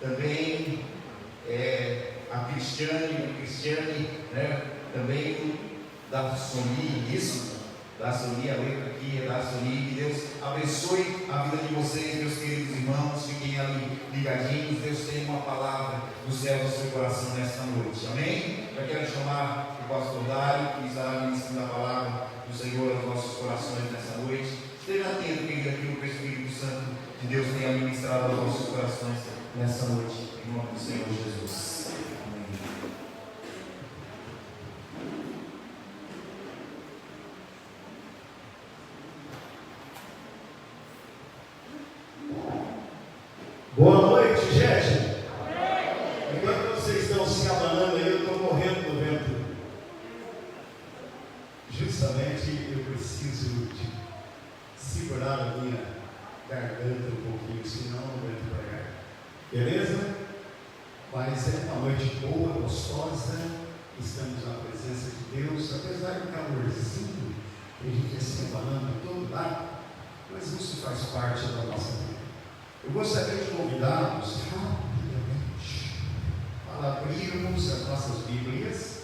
também a Cristiane, né? Também da Sony, isso? Da Sony, a letra aqui é da Sony. Que Deus abençoe a vida de vocês, meus queridos irmãos. Fiquem ali ligadinhos. Deus tem uma palavra do céu no seu coração nesta noite, amém? Eu quero chamar o pastor Dário, que estará ministrando a palavra do Senhor aos nossos corações nessa noite. Esteja atento, querido, aquilo que o Espírito Santo de Deus tem ministrado aos nossos corações nessa noite, em nome do Senhor Jesus. Amém. Boa noite, gente. Enquanto vocês estão se abanando aí, eu estou morrendo no vento. Justamente eu preciso de segurar a minha garganta um pouquinho, senão não aguento pregar. Beleza? Mas é uma noite boa, gostosa. Estamos na presença de Deus, apesar do calorzinho, que a gente se abanando em todo lado, mas isso faz parte da nossa vida. Eu gostaria de convidá-los rapidamente para abrirmos as nossas Bíblias,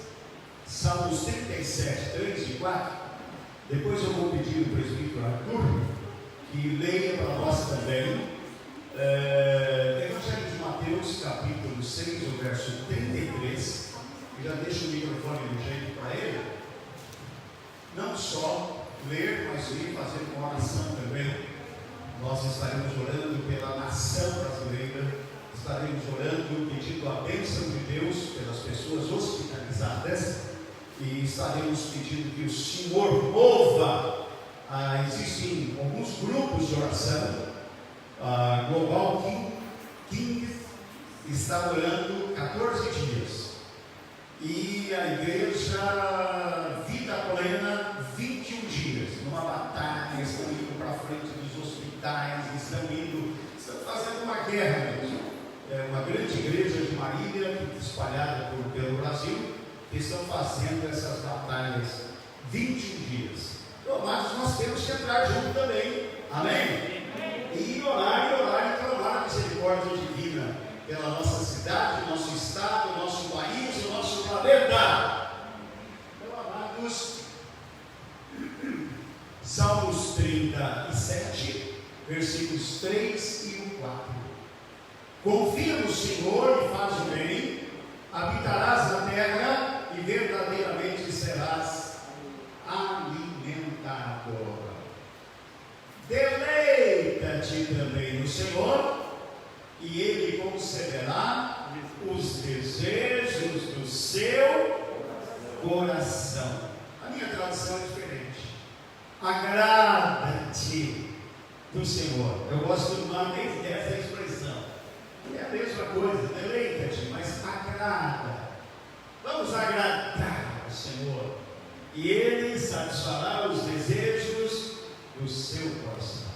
Salmos 37, 3 e 4. Depois eu vou pedir ao presbítero Arthur que leia para nós também Evangelho de Mateus, capítulo 6, o verso 33. E já deixo o microfone do jeito para ele. Não só ler, mas ir fazer uma oração também. Nós estaremos orando pela nação brasileira, estaremos orando, pedindo a bênção de Deus pelas pessoas hospitalizadas e estaremos pedindo que o Senhor mova. Existem alguns grupos de oração, Global King está orando 14 dias e a igreja Vida Plena 21 dias, numa batalha, estão indo para frente dos hospitais, estão fazendo uma guerra mesmo. É uma grande igreja de Marília, espalhada pelo Brasil, que estão fazendo essas batalhas 21 dias. Então, mas nós temos que entrar junto também, amém? E orar e clamar a misericórdia divina pela nossa cidade, nosso estado, nosso país, o nosso planeta. Então, amados, Salmos 37, versículos 3 e 4. Confia no Senhor e faz o bem, habitarás na terra e verdadeiramente serás alimentado. Deleita-te também no Senhor e Ele concederá os desejos do seu coração. A minha tradução é diferente. Agrada-te do Senhor. Eu gosto mais dessa expressão. É a mesma coisa, deleita-te, mas agrada. Vamos agradar ao Senhor e Ele satisfará os desejos do seu coração.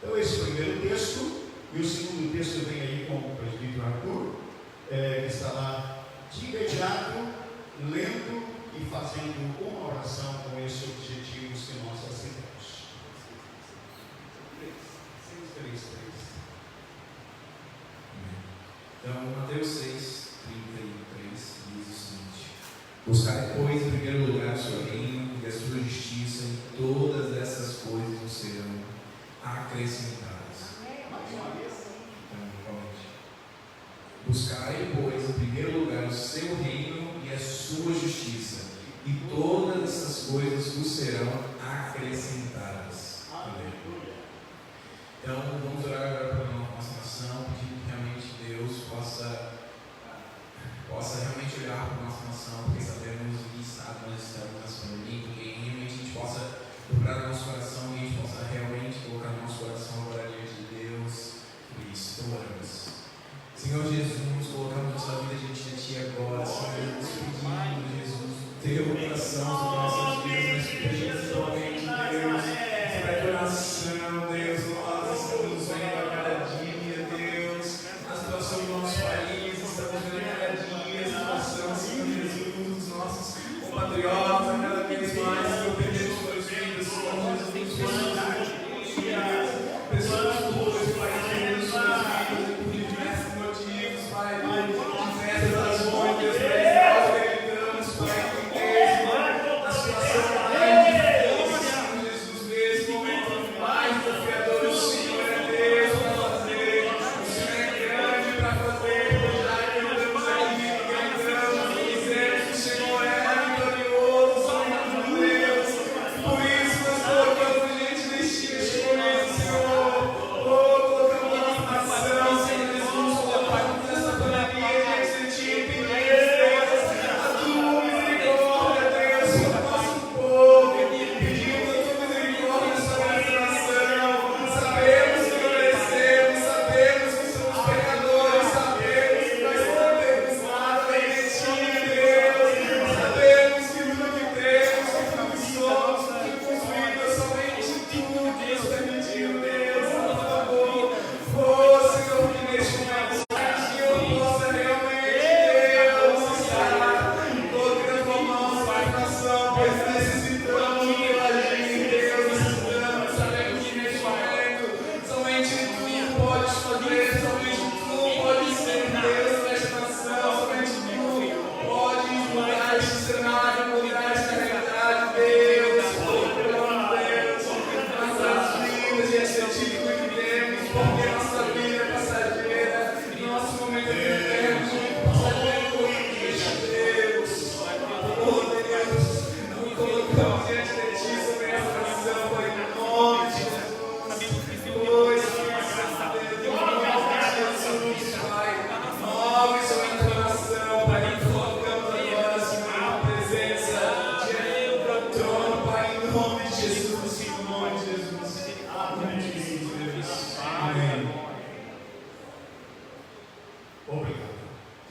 Então esse é o primeiro texto, e o segundo texto vem aí com o presbítero Arthur, que está lá de imediato, lendo e fazendo uma oração com esses objetivos que nós aceitamos. 6:3. Então, Mateus 6, 33 diz o seguinte: buscai, pois, em primeiro lugar o seu reino e a sua justiça, e todas essas coisas vos serão acrescentadas. Então, novamente. Buscai, pois, em primeiro lugar o seu reino e a sua justiça, e todas essas coisas vos serão acrescentadas. Amém. Então, vamos orar agora pela nossa nação, pedindo que realmente Deus possa realmente olhar para a nossa nação, porque sabemos em que estado nós estamos nessa pandemia, que realmente a gente possa dobrar o nosso coração e a gente possa realmente colocar o nosso coração agora diante de Deus. Por isso, então oramos. Senhor Jesus, colocamos nossa vida diante de Ti agora, Senhor, nos pedindo, Jesus, o Teu coração sobre nossas vidas, nós pedimos somente, Deus, sobre a Tua nação, Deus, nós estamos vendo a cada dia, Deus, a situação do nosso país, estamos vendo a cada dia a situação, Senhor Jesus, dos nossos compatriotas, a cada vez mais, Senhor, pedimos por os filhos, Senhor Jesus, pessoas boas, Pai, Deus, por diversos motivos,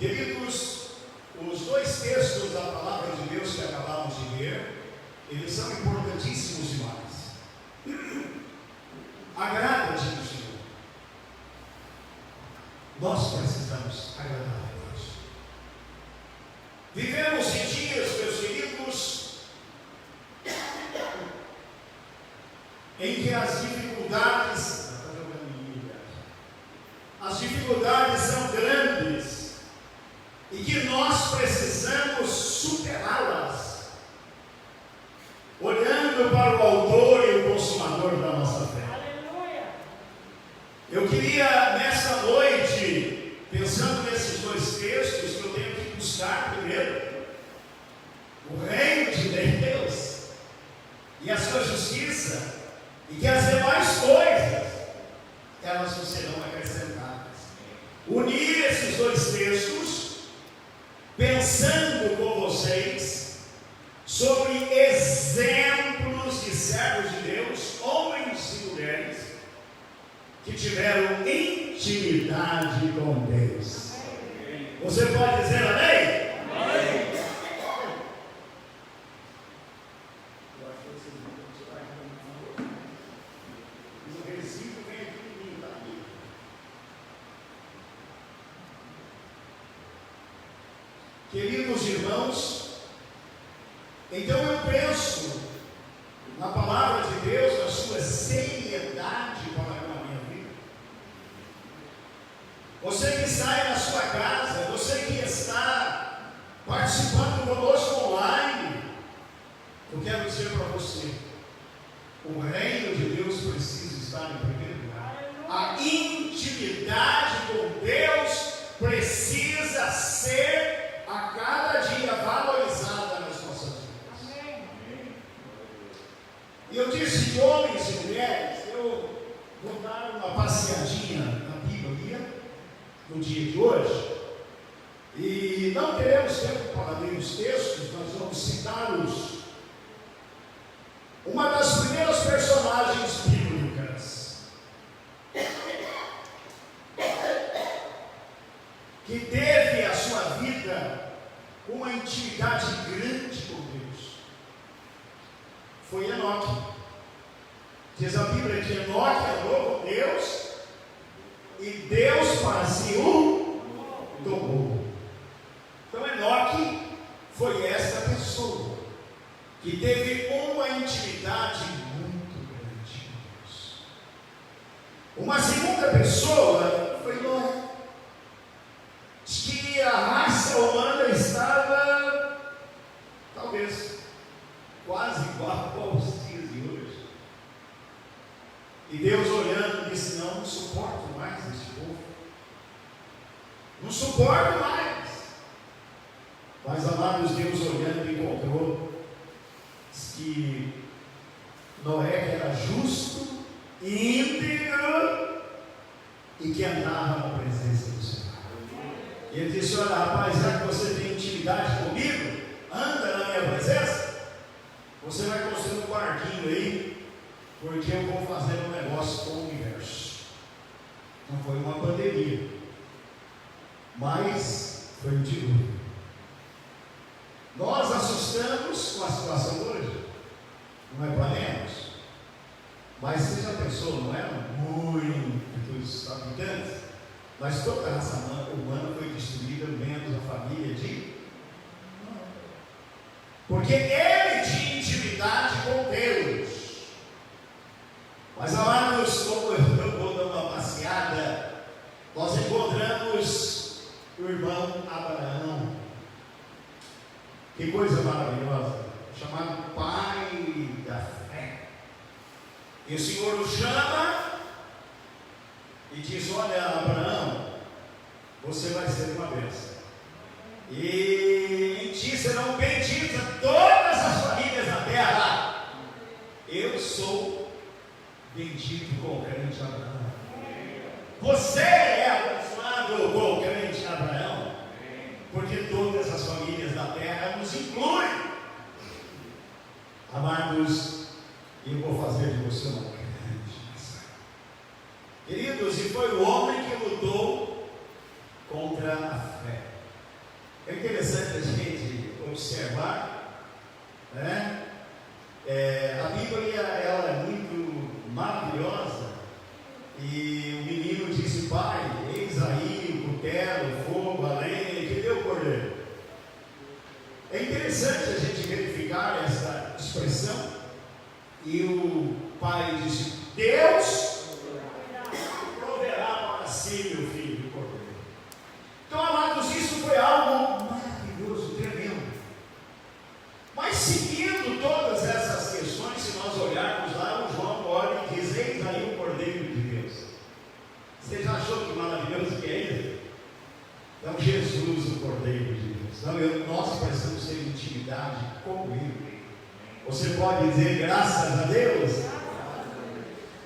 Queridos, os dois textos da palavra de Deus que acabamos de ler, eles são importantíssimos demais. Agrada-te no Senhor. Nós precisamos agradar a Deus. Vivemos em dias, meus queridos, em que as dificuldades são grandes e que nós precisamos superá-las, olhando para o autor e o consumador da nossa fé. Aleluia. Eu queria, nessa noite, pensando nesses dois textos, que eu tenho que buscar primeiro o reino de Deus e a sua justiça, e que as demais coisas elas não serão acrescentadas. Unir esses dois textos, pensando com vocês sobre exemplos de servos de Deus, homens e mulheres, que tiveram intimidade com Deus. Você pode dizer amém? Amém. Queridos irmãos, então eu penso na palavra de Deus, na sua seriedade para a minha vida. Você que está aí na sua casa, você que está participando conosco online, eu quero dizer para você, o reino de Deus precisa estar em primeiro lugar. A intimidade com Deus precisa ser a cada dia valorizada nas nossas vidas. Amém. E eu disse de homens e mulheres, eu vou dar uma passeadinha na Bíblia no dia de hoje, e não teremos tempo para ler os textos, nós vamos citá-los. Uma das primeiras personagens bíblicas que teve a sua vida com uma intimidade grande com Deus foi Enoque. Diz a Bíblia que Enoque andou com Deus e Deus para si o tomou. Então Enoque foi essa pessoa que teve uma intimidade muito grande com Deus. Uma segunda pessoa foi Noé. Que a raça humana estava, talvez, quase igual aos dias de hoje. E Deus olhando disse: não suporto mais esse povo. Não suporto mais. Mas, amados, Deus olhando encontrou que Noé era justo, íntegro e que andava na presença do Senhor. E ele disse: olha, rapaz, já que você tem intimidade comigo, anda na minha presença, você vai construir um barquinho aí, porque eu vou fazer um negócio com o universo. Não foi uma pandemia, mas foi um dilúvio. Nós assustamos com a situação hoje, não é planejamos, mas você já pensou, não é? Muitos habitantes. Mas toda a raça humana foi destruída, menos a família de Noé. Porque ele tinha intimidade com Deus. Mas, amados, como eu vou dar uma passeada, nós encontramos o irmão Abraão. Que coisa maravilhosa, chamado pai da fé. E o Senhor o chama e diz: olha, Abraão, você vai ser uma bênção, e em ti serão benditas todas as famílias da terra. Eu sou bendito com o crente Abraão. Você é abençoado com o crente Abraão, porque todas as famílias da terra nos incluem. Amados, eu vou fazer de você uma grande nação. Queridos, e foi o homem que lutou contra a fé. É interessante a gente observar, né? A Bíblia ela é muito maravilhosa. E o menino disse: pai, eis aí o cutelo, o fogo, a lenha, e cadê o cordeiro? É interessante a gente verificar essa expressão. E o pai disse: Deus proverá para si, meu filho, o cordeiro. Então, amados, isso foi algo maravilhoso, tremendo. Mas seguindo todas essas questões, se nós olharmos lá, o João olha e diz: eis aí o cordeiro de Deus. Você já achou que maravilhoso que é isso? Então, Jesus, o cordeiro de Deus. Então, nós precisamos ter intimidade com Ele. Você pode dizer graças a Deus?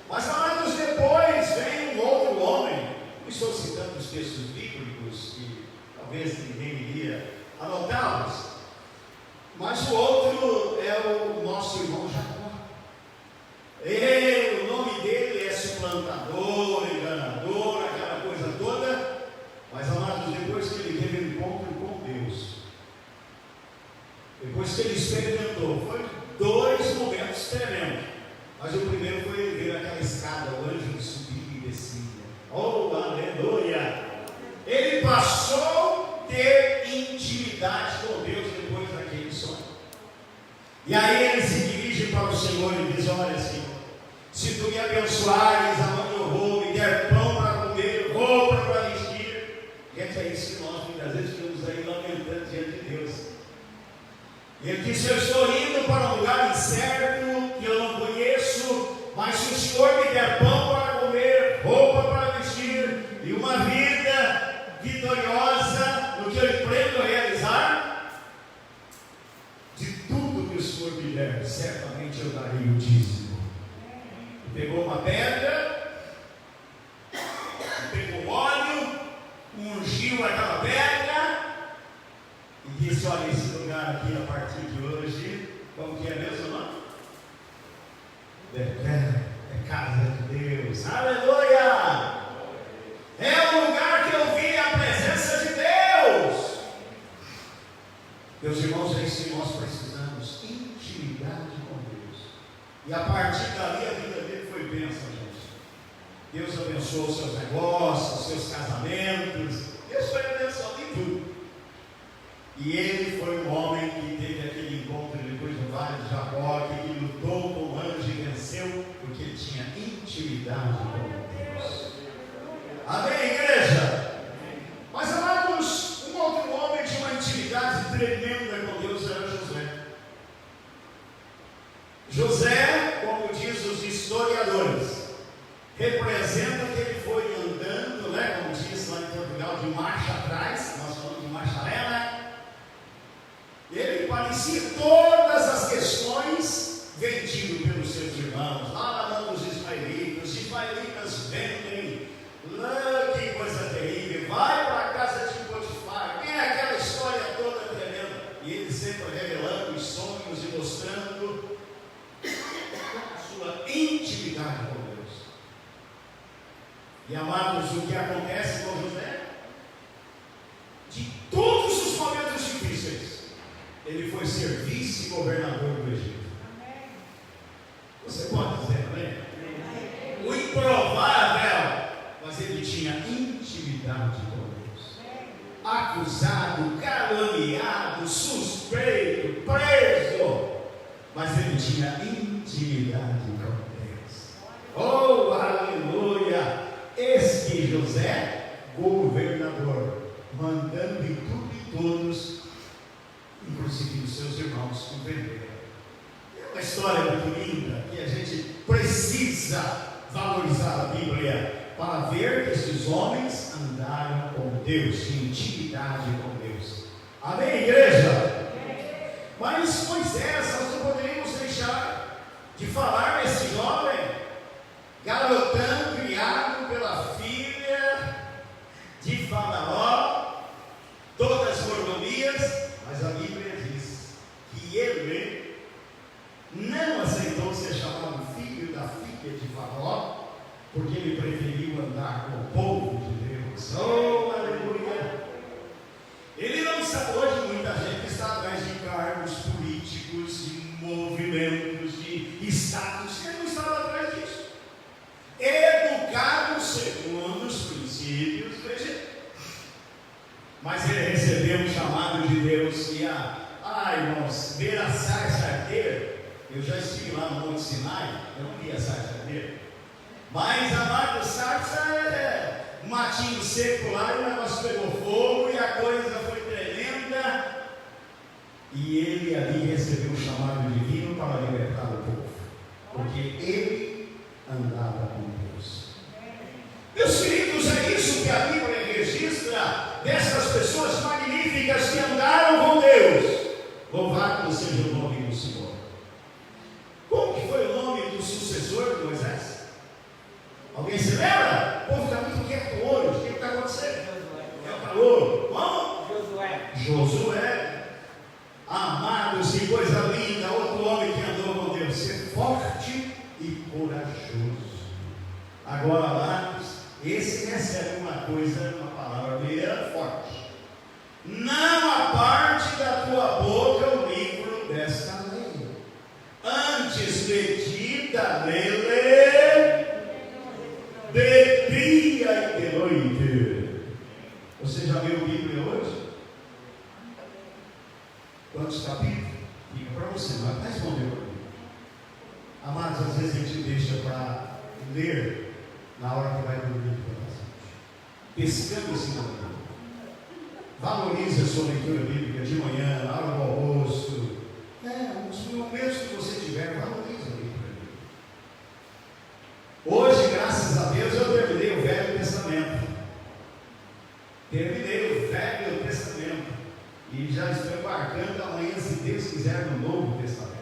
Mas amados, depois vem um outro homem. Não estou citando os textos bíblicos, que talvez ninguém iria anotá-los. Mas o outro é o nosso irmão Jacó. O nome dele é suplantador, enganador, aquela coisa toda. Mas, amados, depois que ele teve um encontro com Deus, depois que ele experimentou, foi 2 momentos tremendos. Mas o primeiro foi ele ver aquela escada, o anjo subia e descia. Oh, aleluia! Ele passou a ter intimidade com Deus depois daquele sonho. E aí ele se dirige para o Senhor e diz: olha, Senhor, se tu me abençoares aonde eu vou, me der pão para comer, roupa para vestir. Gente, é isso que nós muitas vezes ficamos aí lamentando diante de Deus. Ele disse: eu estou indo para um lugar incerto que eu não conheço, mas se o Senhor me der pão para comer, roupa para vestir e uma vida vitoriosa no que eu empreendo realizar, de tudo que o Senhor me der, certamente eu darei o dízimo. Pegou uma pedra, pegou óleo, ungiu aquela pedra e disse: olha, esse lugar aqui a partir de hoje, como que é mesmo o nome? É casa de Deus. Aleluia! É o lugar que eu vi a presença de Deus. Meus irmãos, é isso que nós precisamos: intimidade com Deus. E a partir dali a vida dele foi bênção, gente. Deus abençoou os seus negócios, os seus casamentos. Deus foi abençoado em tudo. E ele foi um homem que teve aquele encontro depois do Vale de Jacó, que lutou com o anjo e venceu, porque ele tinha intimidade com Deus. Amém, igreja? Mas, amados, um outro homem tinha uma intimidade tremenda com Deus, era José. José, como diz os historiadores, representa que ele foi andando, né, como diz lá em Portugal, de marcha atrás. Nós falamos de marcha ré, né? Ele parecia todas as questões vendido pelos seus irmãos, lá na mão dos ismaelitas. Os ismaelitas vendem, que coisa terrível, vai para a casa de Potifar, tem aquela história toda tremenda, e ele sempre revelando os sonhos e mostrando a sua intimidade com Deus. E amados, o que acontece com José? De todos os momentos difíceis, ele foi ser vice-governador do Egito. Amém. Você pode dizer amém? Amém. O improvável, mas ele tinha intimidade com Deus. Amém. Acusado, caluniado, suspeito, preso, mas ele tinha intimidade com Deus. Oh, aleluia! Este José, governador, mandando em tudo e todos, inclusive os seus irmãos, o venderam. É uma história muito linda que a gente precisa valorizar a Bíblia para ver que esses homens andaram com Deus, de intimidade com Deus. Amém, igreja? Mas Moisés, nós não poderíamos deixar de falar nesse jovem, garotão criado pela filha de Faraó, todas as mordomias. Mas a Bíblia diz que ele não aceitou ser chamado filho da filha de Faraó, porque ele preferiu andar com o povo de Deus. Oh, aleluia! Ele não Mas ele recebeu um chamado de Deus e irmãos, ver a sarça arder. Eu já estive lá no Monte Sinai, eu não vi a sarça arder. Mas amado, sarça é um matinho seco lá e o negócio pegou fogo e a coisa foi tremenda. E ele ali recebeu um chamado divino para libertar o povo, porque ele andava com Deus. Meus queridos, é isso que a Bíblia registra dessas pessoas magníficas que andaram com Deus. Louvado seja o nome do Senhor. Como que foi o nome do sucessor de Moisés? Alguém se lembra? O povo está muito quieto hoje. O que está acontecendo? Josué. Como? Josué. Amados, que coisa linda. Outro homem que andou com Deus. Ser forte e corajoso. Agora, amados, esse recebe uma coisa, uma palavra meia forte. Não aparte da tua boca o livro desta lei. Antes medita nele de dia e de noite. Você já leu a Bíblia hoje? Quantos capítulos? Fica para você, mas respondeu para mim. Amados, às vezes a gente deixa para ler na hora que vai dormir. Pescando esse livro. Valorize a sua leitura bíblica de manhã, na hora do almoço. Os momentos que você tiver, valorize a leitura bíblica. Hoje, graças a Deus, eu terminei o Velho Testamento. E já estou embarcando amanhã, se Deus quiser, no Novo Testamento.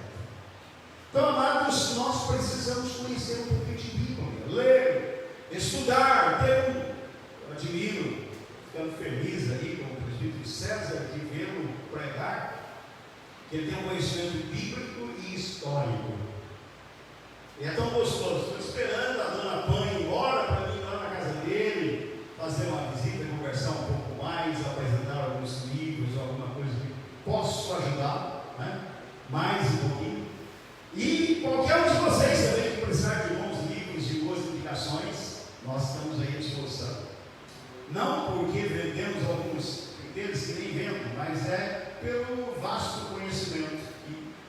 Então, amados, nós precisamos conhecer um pouquinho de Bíblia, ler, estudar, eu admiro, ficando feliz aí com o presbítero César, de vê-lo pregar, que ele tem um conhecimento bíblico e histórico. E é tão gostoso. Estou esperando a dona Pan ir embora para mim ir lá na casa dele, fazer uma visita, conversar um pouco mais, apresentar alguns livros, alguma coisa que posso ajudar, né? Mais um pouquinho. E qualquer um de vocês também que precisar de bons livros, de boas indicações, nós estamos aí à disposição. Não porque vendemos alguns deles que nem vendem, mas é pelo vasto conhecimento.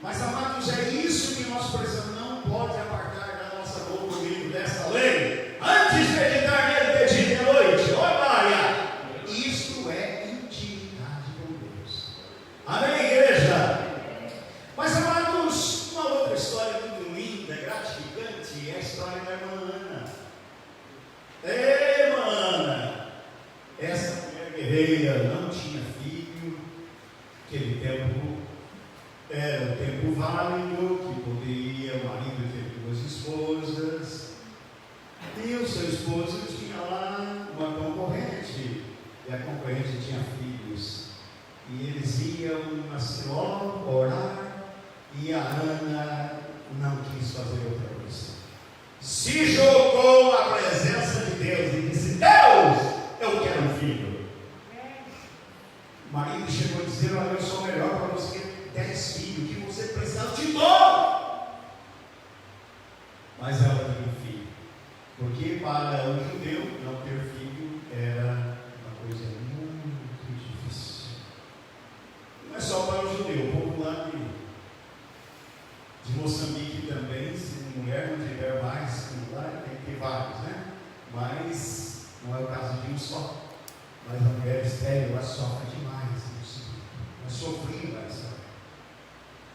Mas, amados, é isso que nós precisamos. Não pode apartar da nossa boca o livro dessa lei. Antes de meditar nele de dia e de noite. Olha, isto é intimidade com Deus. Amém, igreja? Mas, amados, uma outra história muito linda, gratificante, é a história da irmã Ana. Ei, irmã Ana, essa mulher guerreira não tinha filho, aquele tempo era um tempo válido, que poderia o marido ter duas esposas, e o seu esposo tinha lá uma concorrente, e a concorrente tinha filhos, e eles iam na Siló orar, e a Ana não quis fazer outra coisa, se jogou à presença de Deus e disse: Deus, eu quero um filho. O marido chegou a dizer: olha, eu sou melhor para você 10 filhos, que você precisar, eu te dou. Mas ela teve um filho, porque para o judeu não ter filho era uma coisa muito difícil. Não é só para o judeu, o povo lá de Moçambique também, se a mulher não tiver mais, lá tem que ter vários, né? Mas não é o caso de um só. Mas a mulher estéril, ela sofre demais, ela sofreu essa.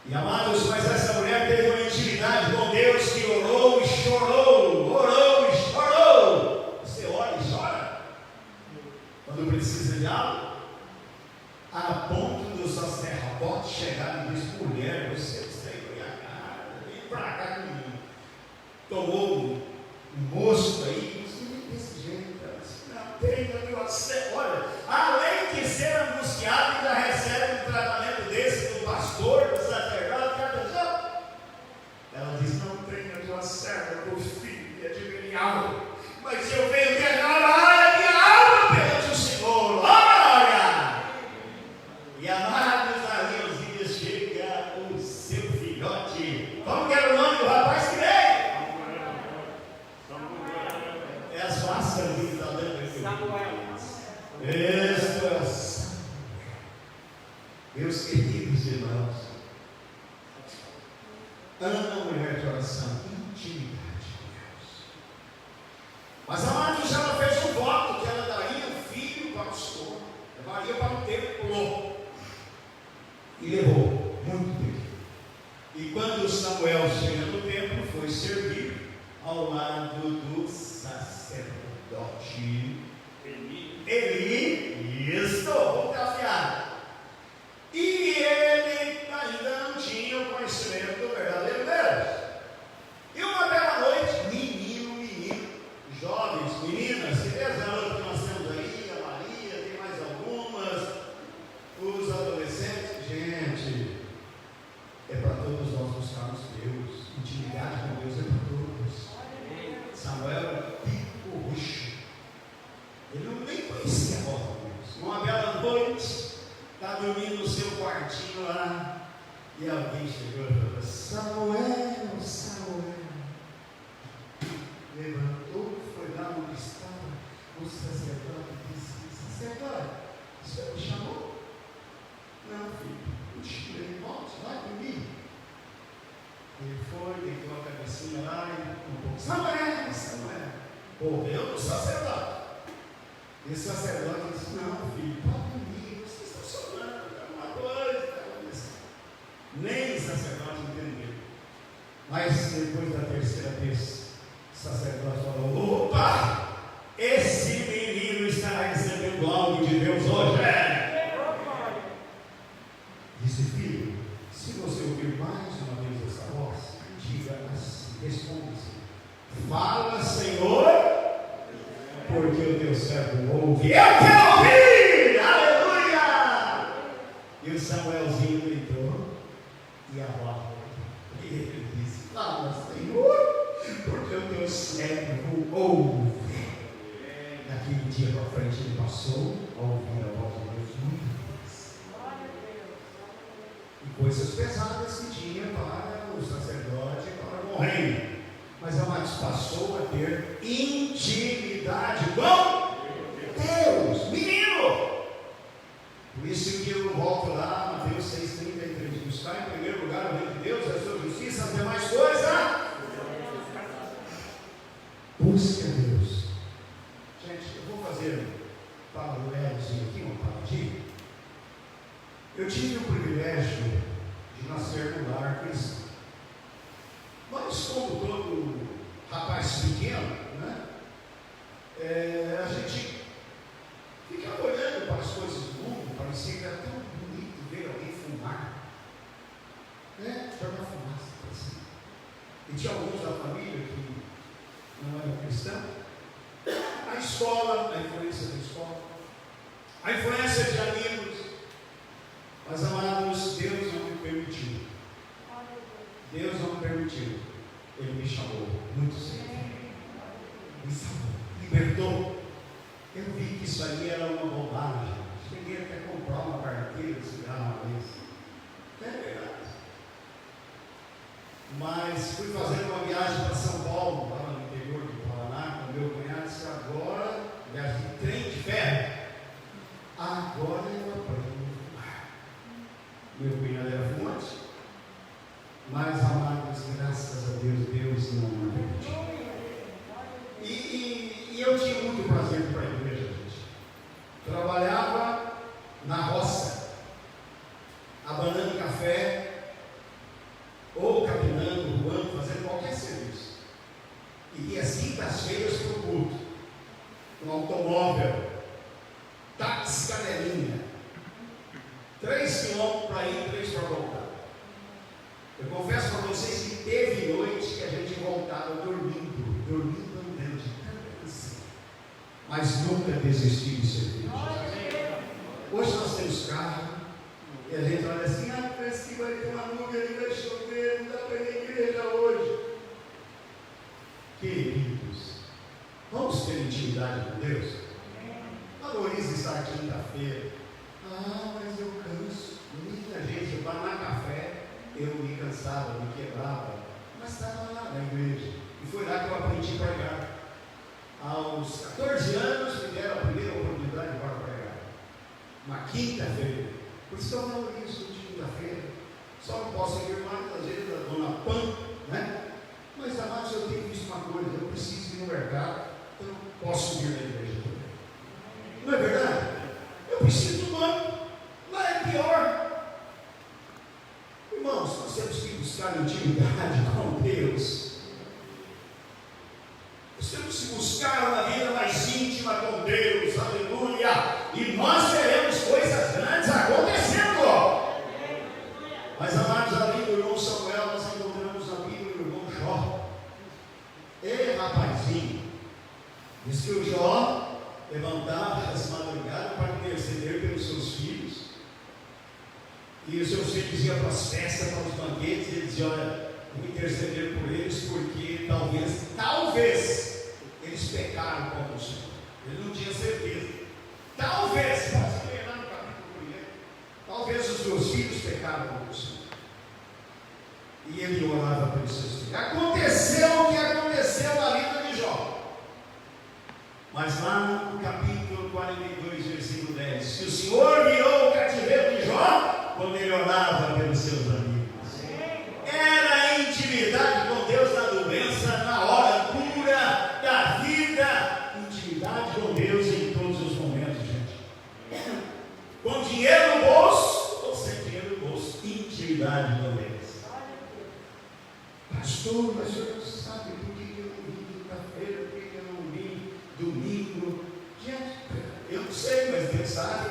E amados, mas essa mulher teve uma intimidade com Deus que orou e chorou, orou e chorou. Você ora e chora quando precisa de algo, a ponto dos sacerdotes chegarem e dizer: mulher, você estreou a cara, vem para cá comigo. Tomou um moço aí, você desse jeito, não tem, meu céu. Olha, além de ser angustiado, ainda recebe um tratamento desse do pastor, do sacerdote. Ela diz: não tenha tua serva por filha de Belial, mas eu venho declarar a minha alma perante o Senhor. Olha! E amados, ali os dias chega o seu filhote. Como que era o nome do rapaz que veio? Meus queridos irmãos, Ana, mulher de oração, intimidade com Deus. Mas amados, ela fez um voto que ela daria um filho para o Senhor, levaria para o templo, e levou muito tempo. E quando Samuel chega no templo, foi servir ao lado do sacerdote Eli, vou desafiar. E ele ainda não tinha o conhecimento do verdadeiro Deus. E uma bela noite, menino, jovens, meninas, que desde a outra que nós temos aí, a Maria, tem mais algumas, os adolescentes, gente, é para todos nós buscarmos Deus, intimidade com Deus é para todos. Samuel era pico roxo, ele não nem conhecia a voz de Deus. Uma bela noite, está dormindo no seu quartinho lá, e alguém chegou e falou: Samuel, Samuel. Levantou, foi lá onde estava o sacerdote e disse: Sacerdote, o senhor me chamou? Não, filho, eu te tirei, volte lá dormir. Ele foi, deitou a cabecinha lá e um pouco: Samuel, Samuel. Correu no sacerdote. E o sacerdote disse: Não, filho, pode dormir, vocês estão sonhando, alguma coisa está acontecendo. Nem o sacerdote entendeu. Mas depois da terceira vez, o sacerdote falou: Opa! Esse menino está recebendo algo de Deus hoje. Disse: Filho, se você ouvir mais uma vez essa voz, diga assim, responda assim: Fala, Senhor, porque o teu servo ouve. Eu quero ouvir! Aleluia! E o Samuelzinho gritou, e a voz, e ele disse: Fala, Senhor, porque o teu servo ouve. Naquele dia para frente ele passou a ouvir a voz de Deus muitas vezes. E coisas pesadas que tinha para o sacerdote e para o reino. Mas Amados passou a ter intimidade com Deus, menino. Por isso que eu volto lá, Mateus 6,33, buscar em primeiro lugar o reino de Deus, a sua justiça, as demais coisas. Busque a Deus. Gente, eu vou fazer um paralelozinho aqui, uma paradinha. Eu tive o privilégio de nascer no lar cristão. Mas como todo rapaz pequeno, né? A gente ficava olhando para as coisas do mundo, parecia que era tão bonito ver alguém fumar, né? Jogar fumaça para cima. E tinha alguns da família que não eram cristãos. A escola, a influência da escola, a influência de amigos. Mas, amados, Deus não me permitiu. Deus não me permitiu. Ele me chamou muito cedo. Me salvou, libertou. Eu vi que isso aí era uma bobagem. Cheguei até a comprar uma carteira de cigarro uma vez. É verdade. Mas fui fazer uma viagem para São Paulo, lá no interior do Paraná, com meu cunhado. Disse: agora, viagem de trem de ferro. Agora eu aprendo a fumar. Meu cunhado era fumante. Mas, amados, graças a Deus, Deus não me permitiu. E eu tinha muito prazer para a igreja, gente. Trabalhava na roça, abanando café, ou capinando, voando, fazendo qualquer serviço. E ia quintas-feiras para o culto, um automóvel, táxi canelinha, 3 quilômetros para ir, 3 para voltar. Eu confesso para vocês que teve noite que a gente voltava dormindo andando de tanta canseira, mas nunca desisti de servir. Hoje nós temos carro e a gente olha assim: parece que vai ter uma nuvem ali, vai chover, não dá para ir na igreja hoje. Queridos, vamos ter intimidade com Deus? Valorize estar quinta-feira. Mas eu canso. Muita gente vai na café. Eu me cansava, me quebrava, mas estava lá na igreja. E foi lá que eu aprendi a pregar. Aos 14 anos, me deram a primeira oportunidade para pregar. Uma quinta-feira. Por isso eu valorizo no dia da feira. Só não posso ir mais, às vezes, a dona Pan, né? Mas, amados, eu tenho visto uma coisa, eu preciso ir no mercado, então eu posso vir na igreja também. Não é verdade? Eu preciso do banco, lá é pior. Irmãos, nós temos que buscar intimidade com Deus. Nós temos que buscar uma vida mais íntima com Deus, aleluia. E nós veremos coisas grandes acontecendo. Mas, amados, além do irmão Samuel, nós encontramos na Bíblia o irmão Jó. Ei, rapazinho, diz que o Jó levantava às madrugadas para interceder pelos seus filhos. E os seus filhos iam para as festas, para os banquetes, e ele dizia: olha, vou interceder por eles, porque talvez eles pecaram contra o Senhor. Ele não tinha certeza. Talvez, talvez os meus filhos pecaram contra o Senhor. E ele orava pelos seus filhos. Aconteceu o que aconteceu na vida de Jó. Mas lá no capítulo 42, versículo 10, que o Senhor virou o cativeiro de Jó quando ele orava pelos seus amigos. Era a intimidade com Deus na doença, na hora pura da vida. Intimidade com Deus em todos os momentos, gente. Com dinheiro no bolso ou sem dinheiro no bolso. Intimidade com Deus. Pastor, mas o senhor não sabe por que eu não vim quinta-feira, por que eu não vim domingo? Gente, eu não sei, mas Deus sabe.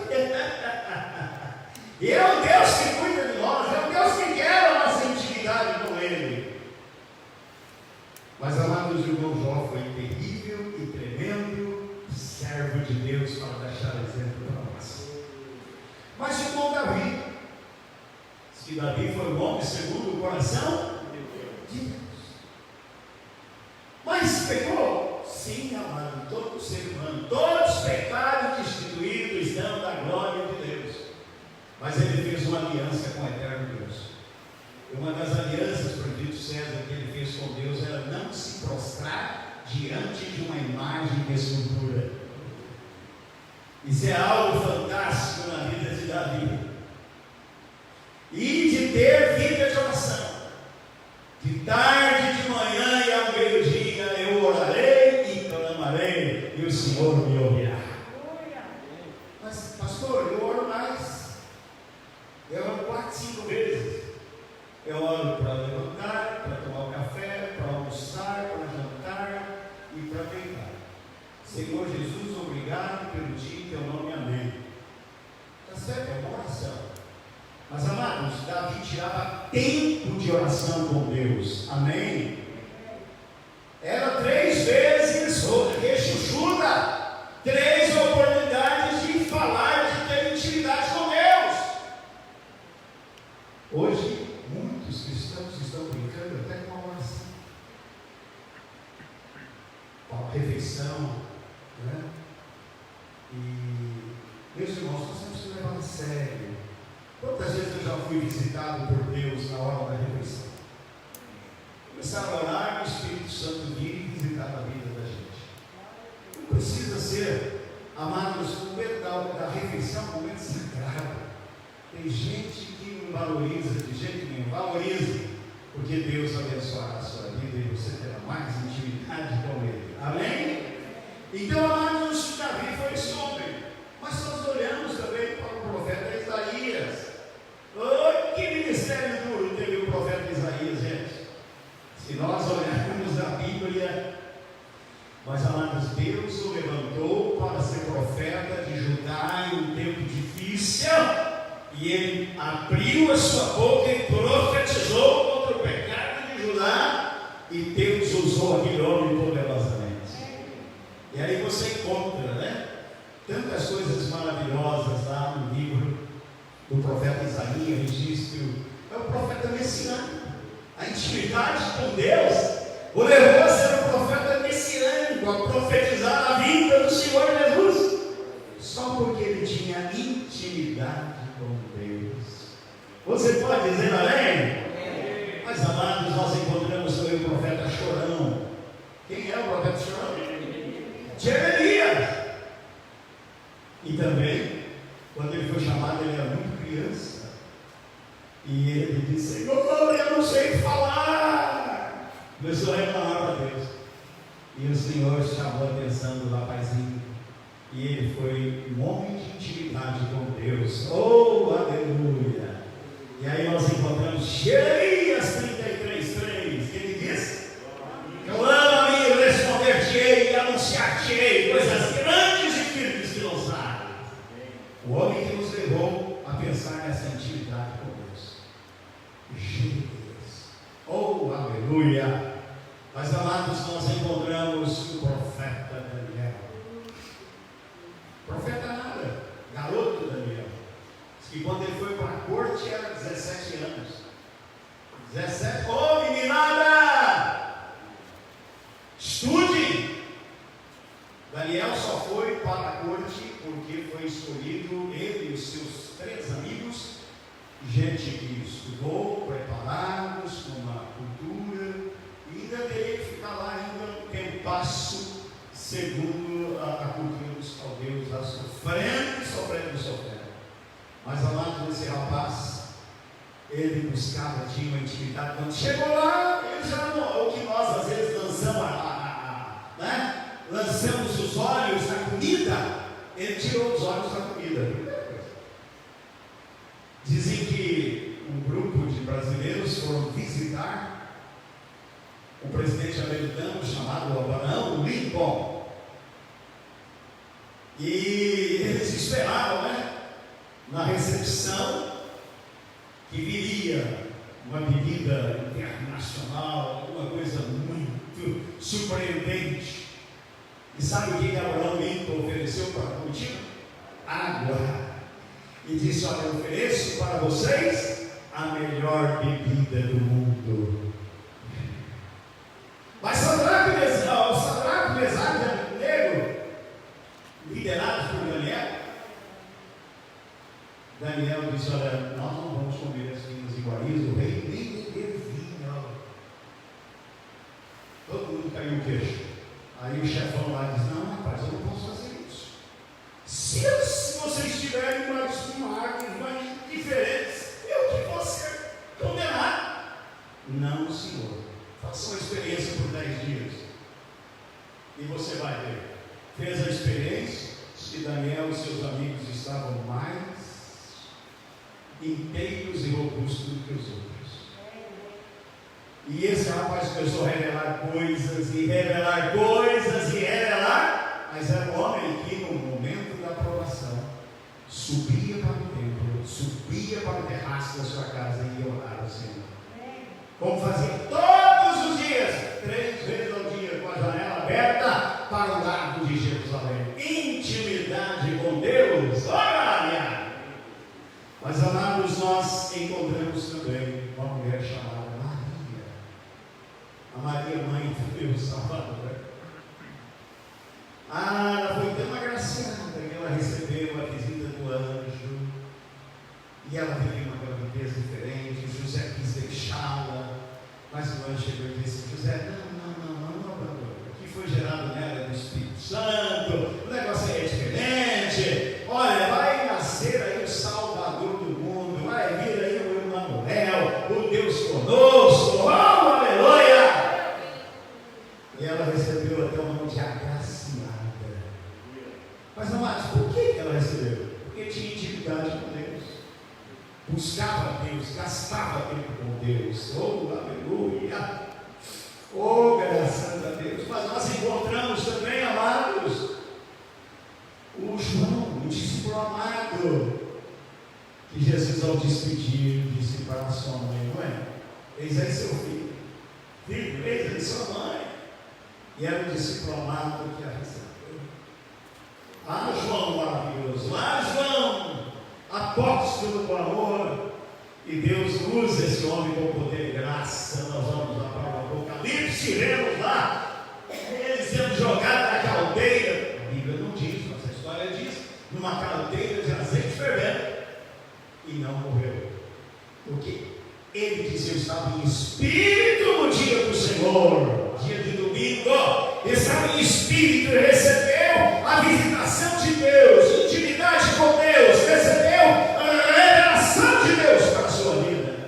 E é o Deus que cuida de nós, é o Deus que quer a nossa intimidade com Ele. Mas, amados, o irmão Jó foi terrível e tremendo servo de Deus para deixar exemplo para nós. Mas o irmão Davi, se Davi foi um homem segundo o coração de Deus. Mas pecou? Sim, amado, todo ser humano, todos os pecados destituídos estão da glória de Deus. Mas ele fez uma aliança com o eterno Deus. E uma das alianças, prefeito César, que ele fez com Deus era não se prostrar diante de uma imagem de escultura. Isso é algo fantástico na vida de Davi. E de ter vida de oração. De tarde, de manhã e ao meio-dia eu orarei e clamarei, e o Senhor me ouvirá. Mas, pastor, eu oro mais. Eu oro 4, 5 vezes. Eu oro para levantar, para tomar um café, para almoçar, para jantar e para deitar. Senhor Jesus, obrigado pelo dia em teu nome, amém. Está certo? É uma oração. Mas, amados, Davi tirava tempo de oração com Deus. Amém? Era 3 vezes, rechuchuda, 3 oportunidades de falar, de ter intimidade com Deus. Hoje, muitos cristãos estão brincando até com a oração, com a refeição, né? E, meus irmãos, nós temos que levar a sério. Quantas vezes eu já fui visitado por Deus na hora da refeição? Começaram a orar e o Espírito Santo vir e visitar a vida da gente. Não precisa ser, amados, o momento da refeição, um momento sagrado. Tem gente que não valoriza, de jeito nenhum. Valorize, porque Deus abençoará a sua vida e você terá mais intimidade com Ele. Amém? Então, amados, Davi foi esse homem. Mas nós olhamos também para o profeta Isaías. Oh, que ministério duro teve o profeta Isaías, gente. Se nós olharmos a Bíblia, mas, amados, Deus o levantou para ser profeta de Judá em um tempo difícil. E ele abriu a sua boca e profetizou contra o pecado de Judá, e Deus usou aquele homem poderosamente. E aí você encontra, né, tantas coisas maravilhosas lá no livro do profeta Isaías. Registro, é o profeta messiânico. A intimidade com Deus o levou a ser um profeta messiânico, a profetizar a vinda do Senhor Jesus, só porque ele tinha intimidade com Deus. Você pode dizer amém? Mas, amados, nós encontramos também o profeta Chorão. Quem é o profeta Chorão? Jeremias. E também, quando ele foi chamado, ele era muito criança. E ele disse: Senhor, eu não sei falar. Começou a reclamar para Deus. E o Senhor chamou a atenção do rapazinho. E ele foi um homem de intimidade com Deus. Oh, aleluia! E aí nós encontramos Jeremias 33:3, que ele diz: clama-me e responder-te-ei e anunciar-te-ei coisas grandes e firmes que não sabes. O homem que nos levou a pensar nessa intimidade com Deus. Jeremias. Oh, aleluia! Mas, amados, nós encontramos o profeta Daniel. Profeta nada, garoto Daniel. Diz que quando ele foi para a corte era 17 anos. 17, ô meninada! Estude! Daniel só foi para a corte porque foi escolhido ele e os seus 3 amigos, gente que estudou, preparados, com uma cultura, e ainda teria que ficar lá ainda um tempasso, segundo a cultura dos caldeus, sofrendo. Mas amado desse rapaz, ele buscava, tinha uma intimidade. Quando chegou lá, ele já não, o que nós às vezes lançamos, né? Lançamos os olhos na comida, ele tirou os olhos da comida. Dizem que um grupo de brasileiros foram visitar o presidente americano chamado Abraham Lincoln. E eles esperavam, né, na recepção, que viria uma bebida internacional, uma coisa muito surpreendente. E sabe o que Abraham Lincoln ofereceu para a comitiva? Água. E disse: olha, eu ofereço para vocês a melhor bebida do mundo. Mas Sadraque, Mesaque e Abednego, liderados por Daniel disse: olha, nós não vamos comer as vinhas iguarias do rei, nem beber vinho. Todo mundo caiu o queixo. Aí o chefão lá diz: não, rapaz, eu não posso fazer isso. Se vocês tiverem uma água diferentes, eu que vou ser condenado. Não, senhor. Faça uma experiência por 10 dias. E você vai ver. Fez a experiência, e Daniel e seus amigos estavam mais inteiros e robustos do que os outros. E esse rapaz começou a revelar coisas, mas era um homem que no momento da provação subia para o templo, subia para o terraço da sua casa e ia orar ao Senhor. Como fazia todos os dias, 3 vezes ao dia, com a janela aberta para o lado de Jerusalém. Intimidade com Deus, olha! Mas, amados, nós encontramos também uma mulher chamada Maria. A Maria, mãe de Deus Salvador. Ela foi tão agraciada que ela recebeu a visita do anjo. E ela teve uma gravidez diferente. José quis deixá-la, mas o anjo chegou e disse: José, não, o que foi gerado nela é do Espírito Santo, o negócio aí é diferente. Olha, vai nascer aí o Salvador do mundo, vai vir aí o Emanuel, o Deus conosco, oh, aleluia! E ela recebeu até o nome de agraciada. Mas, amados, por que ela recebeu? Porque tinha intimidade com Deus, buscava Deus, gastava tempo com Deus. Oh, aleluia! Oh, graças a Deus! Mas nós encontramos também, amados, o João, o discípulo amado, que Jesus, ao despedir, disse para a sua mãe: mãe, eis aí seu filho, eis aí sua mãe. E era o discípulo amado que a recebeu. Ah, João maravilhoso! Ah, João, apóstolo do amor. E Deus usa esse homem com poder e graça. Nós vamos lá para o Apocalipse, iremos lá, ele sendo jogado na caldeira. A Bíblia não diz, mas a história diz: numa caldeira de azeite fervendo, e não morreu. Por quê? Ele disse: eu estava em espírito no dia do Senhor, dia de domingo, estava em espírito e recebeu a visitação de Deus, intimidade com Deus, recebeu a revelação de Deus para a sua vida.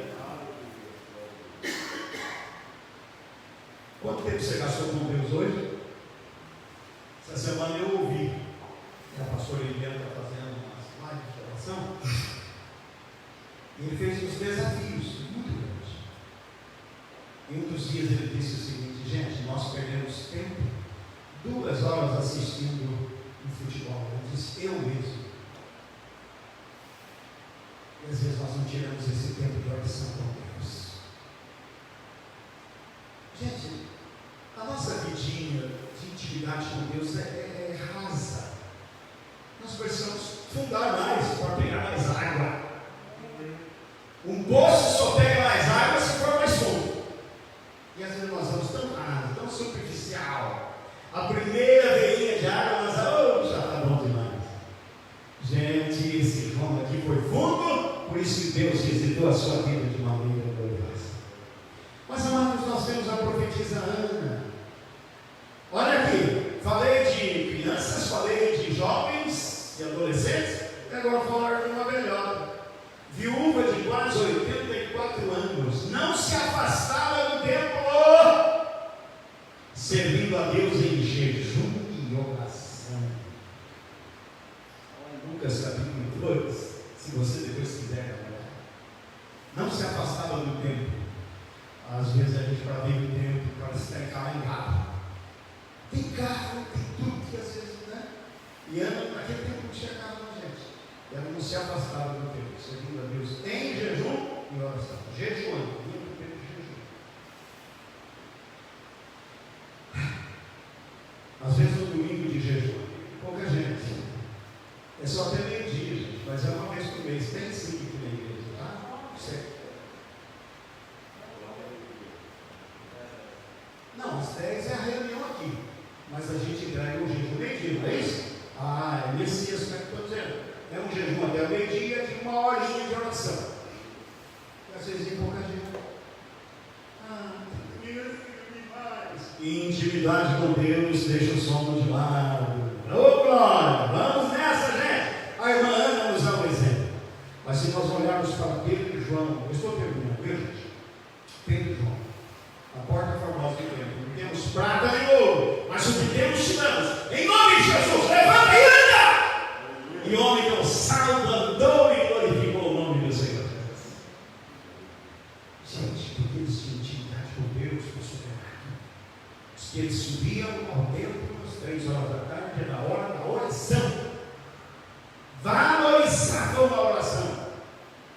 E ele fez uns desafios muito grandes. Em um dos dias ele disse o seguinte: gente, nós perdemos tempo, 2 horas assistindo um futebol. Ele disse: eu mesmo. E às vezes nós não tiramos esse tempo de oração com Deus. Gente, a nossa vidinha de intimidade com Deus é rasa. Nós precisamos fundar mais para pegar mais água. Um poço só pega mais água se for mais fundo. E às vezes nós vamos tão raso, tão superficial. A primeira veinha de água nós vamos, já está bom demais. Gente, esse João aqui foi fundo, por isso que Deus visitou a sua vida de uma maneira gloriosa. Mas amados, nós temos a profetisa Ana. Olha aqui, falei de crianças, falei de jovens e adolescentes, e agora vou falar de uma velhota. Viúva de quase 84 anos, não se afastava do templo, servindo a Deus em jejum e oração. Lucas capítulo 2, se você depois quiser olhar. Não se afastava do templo. Às vezes a gente, para vir do templo, parece que tem carro em carro. Tem carro, tem tudo que às vezes, né? E Ana, naquele tempo não tinha carro, não, gente. E ela não se afastava do templo, servindo a Deus em jejum e oração. Jejuando, vinha do tempo de jejum. Às vezes no domingo de jejum, pouca gente. É só até meio-dia, gente, mas é uma vez por mês. Tem sim aqui na igreja, tá? Certo. Não, às 10 é a reunião aqui, mas a gente entrega o jejum meio-dia, não é isso? Ah, é nesse aspecto que eu estou dizendo. É um jejum até o meio-dia de 1 horinha de oração. E às vezes tem pouca gente. Intimidade com Deus deixa o sono de lado. Ô glória! Vamos nessa, gente! A irmã Ana nos dá um exemplo. Mas se nós olharmos para Pedro e João, eu estou terminando, viu, gente? Pedro e João, a porta formosa do templo. Não temos prata nem ouro, mas o que temos te damos. Em nome de Jesus, levanta e anda! E o homem deu salto, andou e glorificou o nome do Senhor. Gente, porque eles tinham intimidade com Deus, foi superado. Que eles subiam ao templo às 3 horas da tarde, na hora da oração. Valorizavam a oração.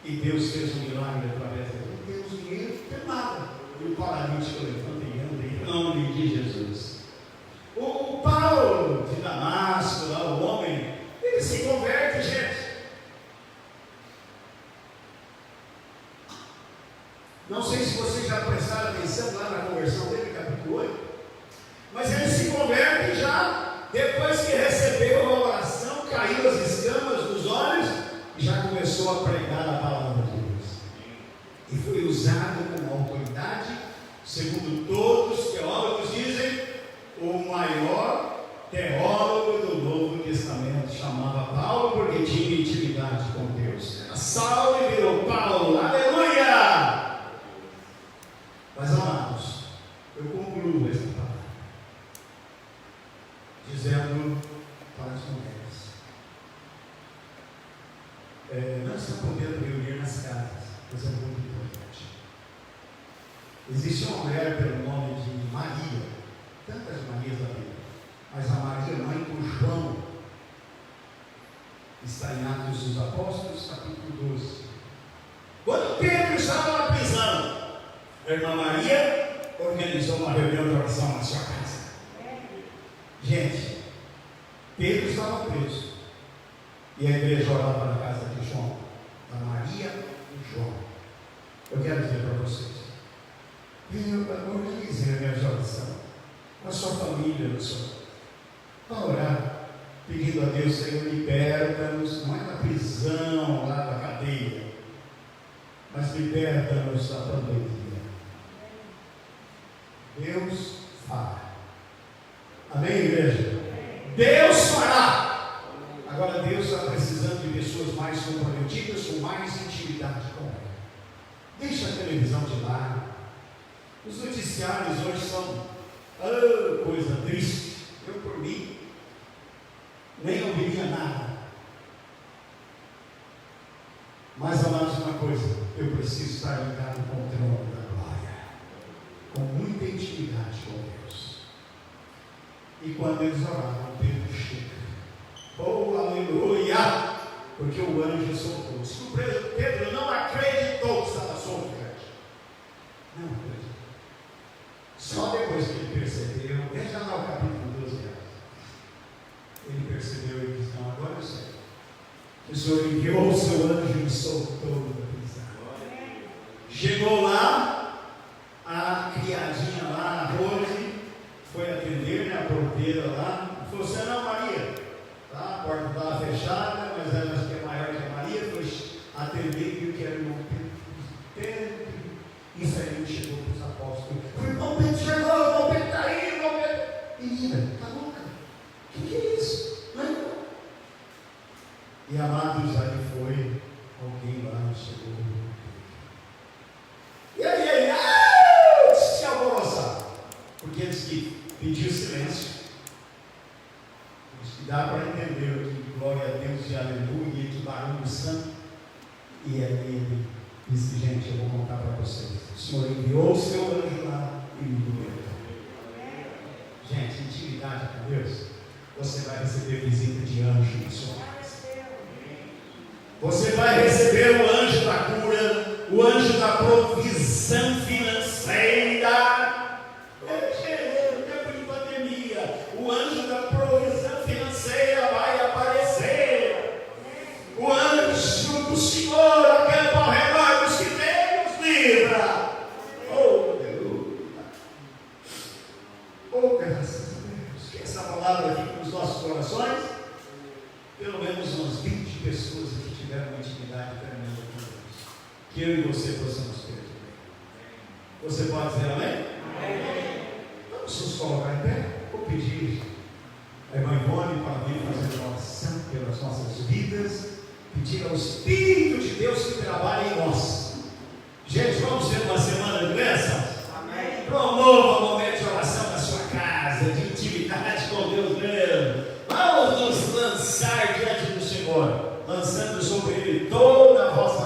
E Deus fez um milagre através dele. Deus dinheiro, não tem nada. E o paralítico levanta e anda em nome de Jesus. O Paulo de Damasco, lá, o homem, ele se converte, gente. Não sei se vocês já prestaram atenção lá na conversão dele, capítulo 8. Mas ele se converte já, depois que recebeu a oração, caiu as escamas dos olhos e já começou a pregar a palavra de Deus. E foi usado como autoridade, segundo todos os teólogos dizem, o maior teólogo do Novo Testamento, chamava Paulo porque tinha intimidade com Deus. Era Saulo e virou Paulo, aleluia! Mas amados, eu concluo esta palavra dizendo para as mulheres: não estão podendo reunir nas casas, mas é muito importante. Existe uma mulher pelo nome de Maria, tantas Marias da Bíblia, mas a Maria, mãe do João, está em Atos dos Apóstolos, capítulo 12. Quando Pedro estava na prisão, a irmã Maria organizou uma reunião de oração na sua casa. Gente, Pedro estava preso e a igreja orava na casa de João, da Maria e João. Eu quero dizer para vocês, eu organizei a minha oração com a sua família, para orar, pedindo a Deus: Senhor, liberta-nos, não é da prisão lá da cadeia, mas liberta-nos da pandemia. Deus fará. Amém, igreja? Deus fará. Agora Deus está precisando de pessoas mais comprometidas, com mais intimidade com Ele. Deixa a televisão de lado. Os noticiários hoje são coisa triste. Eu, por mim, nem ouviria nada. Mas, amados, uma coisa, eu preciso estar ligado com o trono da glória, com muita intimidade com Deus. E quando eles oravam, Pedro chega. Oh, aleluia! Porque o anjo soltou. Se o Pedro não acreditou que estava solto, gente. Não acreditou. Só depois que ele percebeu, veja lá o capítulo 12, ele percebeu e disse: não, agora eu sei. O Senhor enviou o seu anjo e me soltou da prisão. Chegou lá, a criadinha lá, a Rose, foi atender, né, a porteira lá, falou: você não, Maria? Tá, a porta estava fechada, mas ela acho que é maior que a Maria, foi atender e viu que era o irmão Pedro. Isso aí ele chegou para os apóstolos: o irmão Pedro chegou, o irmão Pedro está aí, o irmão Pedro. Menina, está louca? O que é isso? Não é não. E amados, aí foi alguém lá, chegou. E aí ele se alvoroçar, porque eles que pediu silêncio. Isso que dá para entender que glória a Deus e aleluia e de barulho santo. E aí ele disse: gente, eu vou contar para vocês. O Senhor enviou o seu anjo lá e me libertou. Gente, intimidade com Deus, você vai receber visita de anjo na sua casa. Você vai receber o anjo da cura, o anjo da provisão financeira. No tempo de pandemia, o anjo da provisão financeira vai aparecer. O anjo do Senhor acampa ao redor dos que Deus livra. Oh, aleluia. Oh, graças a Deus. Que essa palavra aqui nos nossos corações, pelo menos umas 20 pessoas aqui tiveram uma intimidade tremenda com Deus. Que eu e você possamos ter também. Você pode dizer amém? Amém. Vamos nos colocar em pé. Vou pedir a irmã Ivone para vir fazer uma oração pelas nossas vidas. Pedir ao Espírito de Deus que trabalhe em nós. Gente, vamos ter uma semana de bênçãos? Amém. Pronto.